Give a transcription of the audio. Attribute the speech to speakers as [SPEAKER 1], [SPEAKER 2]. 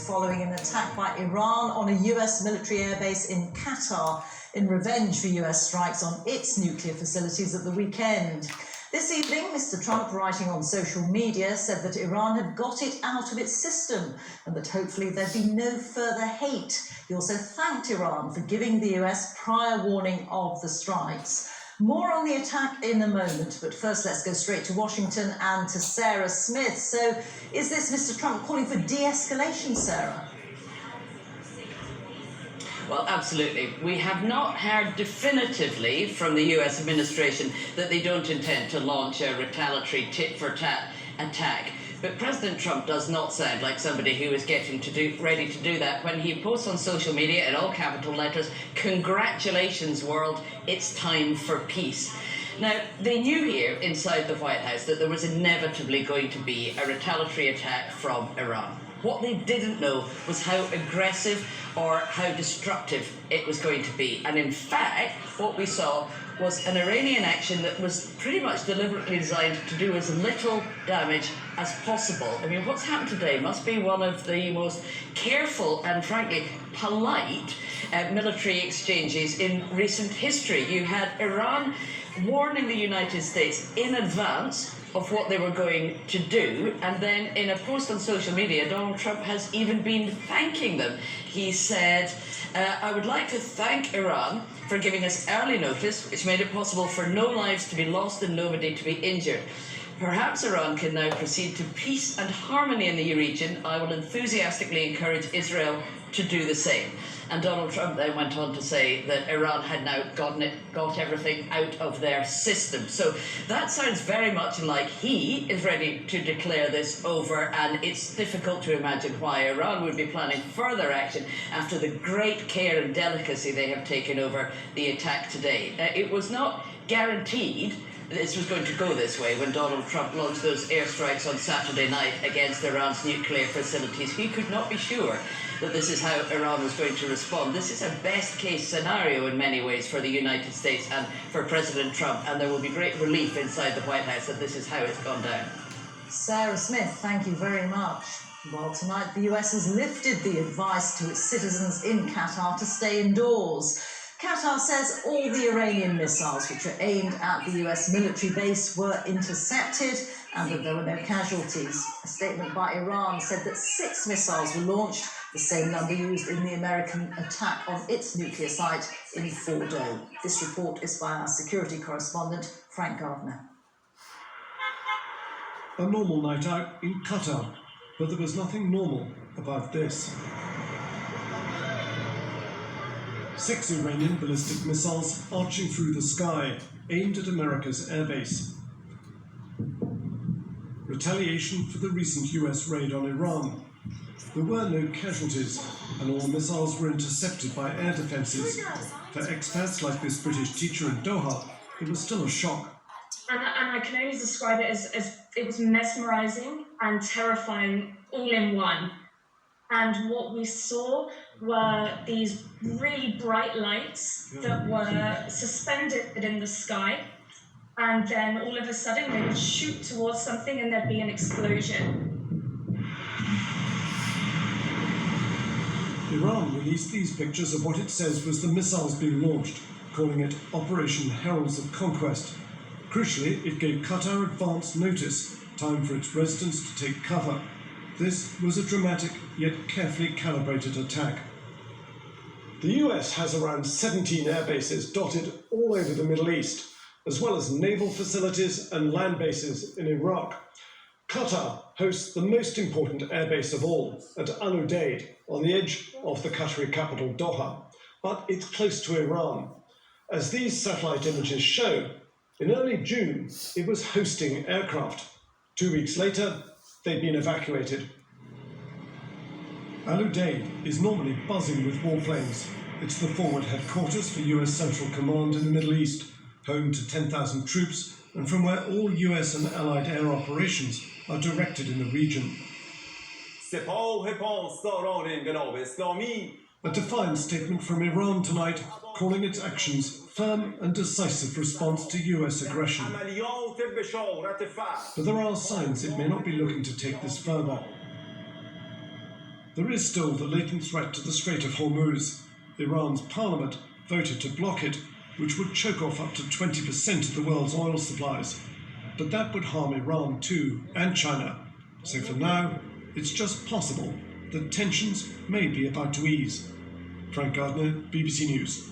[SPEAKER 1] following an attack by Iran on a US military airbase in Qatar in revenge for US strikes on its nuclear facilities at the weekend. This evening, Mr. Trump, writing on social media, said that Iran had got it out of its system and that hopefully there'd be no further hate. He also thanked Iran for giving the US prior warning of the strikes. More on the attack in a moment, but first let's go straight to Washington and to Sarah Smith. So is this Mr. Trump calling for de-escalation, Sarah?
[SPEAKER 2] Well, absolutely. We have not heard definitively from the US administration that they don't intend to launch a retaliatory tit-for-tat attack. But President Trump does not sound like somebody who is ready to do that when he posts on social media in all capital letters, "Congratulations, world, it's time for peace." Now, they knew here inside the White House that there was inevitably going to be a retaliatory attack from Iran. What they didn't know was how aggressive or how destructive it was going to be. And in fact, what we saw was an Iranian action that was pretty much deliberately designed to do as little damage as possible. I mean, what's happened today must be one of the most careful and, frankly, polite military exchanges in recent history. You had Iran warning the United States in advance of what they were going to do, and then in a post on social media, Donald Trump has even been thanking them. He said, "I would like to thank Iran for giving us early notice, which made it possible for no lives to be lost and nobody to be injured. Perhaps Iran can now proceed to peace and harmony in the region. I will enthusiastically encourage Israel to do the same." And Donald Trump then went on to say that Iran had now got everything out of their system. So that sounds very much like he is ready to declare this over, and it's difficult to imagine why Iran would be planning further action after the great care and delicacy they have taken over the attack today. It was not guaranteed this was going to go this way when Donald Trump launched those airstrikes on Saturday night against Iran's nuclear facilities. He could not be sure that this is how Iran was going to respond. This is a best-case scenario in many ways for the United States and for President Trump, and there will be great relief inside the White House that this is how it's gone down.
[SPEAKER 1] Sarah Smith, thank you very much. Well, tonight the US has lifted the advice to its citizens in Qatar to stay indoors. Qatar says all the Iranian missiles which were aimed at the US military base were intercepted and that there were no casualties. A statement by Iran said that 6 missiles were launched, the same number used in the American attack on its nuclear site in Fordo. This report is by our security correspondent, Frank Gardner.
[SPEAKER 3] A normal night out in Qatar, but there was nothing normal about this. 6 Iranian ballistic missiles arching through the sky, aimed at America's airbase. Retaliation for the recent US raid on Iran. There were no casualties, and all missiles were intercepted by air defences. For expats like this British teacher in Doha, it was still a shock.
[SPEAKER 4] And I can only describe it as it was mesmerising and terrifying all in one. And what we saw were these really bright lights that were suspended in the sky. And then all of a sudden they would shoot towards something and there'd be an explosion.
[SPEAKER 3] Iran released these pictures of what it says was the missiles being launched, calling it Operation Heralds of Conquest. Crucially, it gave Qatar advance notice, time for its residents to take cover. This was a dramatic yet carefully calibrated attack. The US has around 17 air bases dotted all over the Middle East, as well as naval facilities and land bases in Iraq. Qatar hosts the most important airbase of all at Al Udeid, on the edge of the Qatari capital Doha, but it's close to Iran. As these satellite images show, in early June it was hosting aircraft. 2 weeks later, they'd been evacuated. Al Udeid is normally buzzing with warplanes. It's the forward headquarters for US Central Command in the Middle East, home to 10,000 troops, and from where all US and Allied air operations are directed in the region. A defiant statement from Iran tonight, calling its actions firm and decisive response to US aggression. But there are signs it may not be looking to take this further. There is still the latent threat to the Strait of Hormuz. Iran's parliament voted to block it, which would choke off up to 20% of the world's oil supplies. But that would harm Iran too, and China. So for now, it's just possible that tensions may be about to ease. Frank Gardner, BBC News.